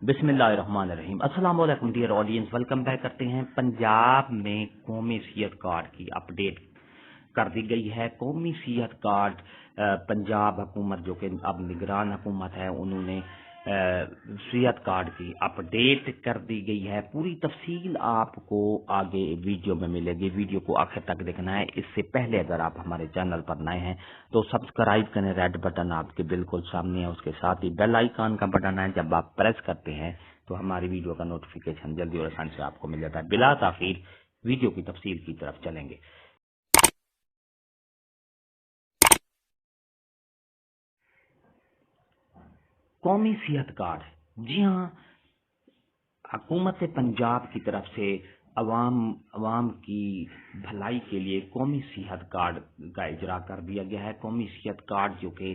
बिस्मिल्लाहिर्रहमानिर्रहीम। अस्सलाम वालेकुम डियर ऑडियंस, वेलकम बैक करते हैं। पंजाब में कौमी सियाहत कार्ड की अपडेट कर दी गई है। कौमी सियाहत कार्ड पंजाब हुकूमत जो कि अब निगरान हुकूमत है, उन्होंने सियाहत कार्ड की अपडेट कर दी गई है। पूरी तफसील आपको आगे वीडियो में मिलेगी, वीडियो को आखिर तक देखना है। इससे पहले अगर आप हमारे चैनल पर नए हैं तो सब्सक्राइब करें, रेड बटन आपके बिल्कुल सामने है, उसके साथ ही बेल आइकन का बटन है, जब आप प्रेस करते हैं तो हमारी वीडियो का नोटिफिकेशन जल्दी और आसानी से आपको मिल जाता है। बिला ताखीर वीडियो की तफसील की तरफ चलेंगे। कौमी सियाहत कार्ड, जी हाँ, हुकूमत पंजाब की तरफ से अवाम की भलाई के लिए कौमी सियाहत कार्ड का इजरा कर दिया गया है। कौमी सियाहत कार्ड जो कि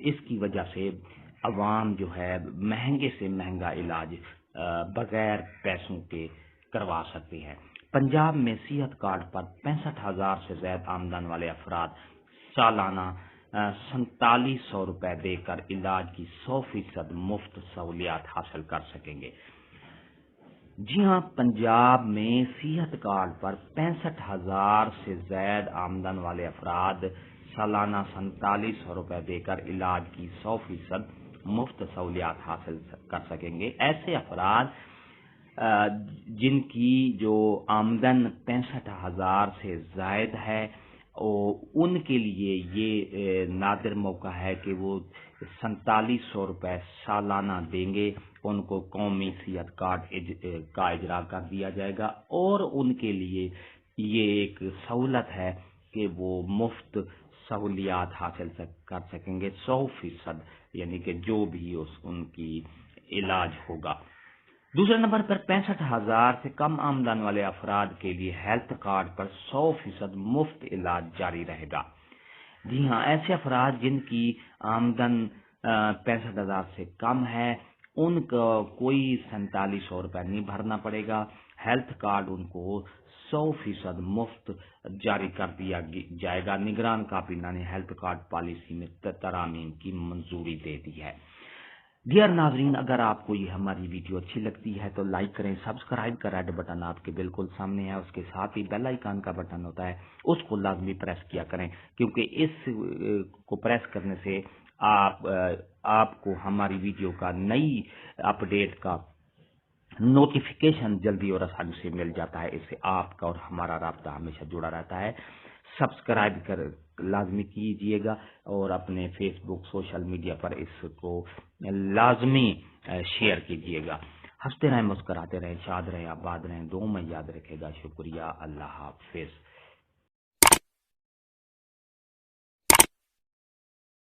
इसकी वजह से अवाम जो है महंगे से महंगा इलाज बगैर पैसों के करवा सकते हैं। पंजाब में सियाहत कार्ड पर 65,000 से ज्यादा आमदन वाले अफराद सालाना 4700 रुपए देकर इलाज की 100% मुफ्त सहूलियात हासिल कर सकेंगे। जी हाँ, पंजाब में सेहत कार्ड पर 65,000 से ज्यादा आमदन वाले अफराद सालाना 4700 रुपए देकर इलाज की 100% मुफ्त सहूलियात हासिल कर सकेंगे। ऐसे अफराद जिनकी जो आमदन 65,000 से ज्यादा है, उनके लिए ये नादिर मौका है कि वो 4700 रुपए सालाना देंगे, उनको कौमी सियाहत कार्ड का इजरा कर दिया जाएगा और उनके लिए ये एक सहूलत है कि वो मुफ्त सहूलियात हासिल कर सकेंगे 100%, यानी कि जो भी उनकी इलाज होगा। दूसरे नंबर पर 65,000 से कम आमदन वाले अफराद के लिए हेल्थ कार्ड पर 100% मुफ्त इलाज जारी रहेगा। जी हाँ, ऐसे अफराद जिनकी आमदन 65,000 से कम है, उनका कोई 4700 रुपये नहीं भरना पड़ेगा। हेल्थ कार्ड उनको 100% मुफ्त जारी कर दिया जाएगा। निगरान काबीना ने हेल्थ कार्ड पॉलिसी में तरामीम की मंजूरी दे दी है। डियर नाजरीन, अगर आपको ये हमारी वीडियो अच्छी लगती है तो लाइक करें, सब्सक्राइब का रेड बटन आपके बिल्कुल सामने है, उसके साथ ही बेल आइकन का बटन होता है, उसको लाजमी प्रेस किया करें, क्योंकि इस को प्रेस करने से आपको हमारी वीडियो का नई अपडेट का नोटिफिकेशन जल्दी और आसानी से मिल जाता है। इससे आपका और हमारा राब्ता हमेशा जुड़ा रहता है। सब्सक्राइब कर लाजमी कीजिएगा और अपने फेसबुक सोशल मीडिया पर इसको लाजमी शेयर कीजिएगा। हंसते रहें, मुस्कुराते रहें, शाद रहें, आबाद रहें, दुआ में याद रखेगा। शुक्रिया, अल्लाह हाफिज।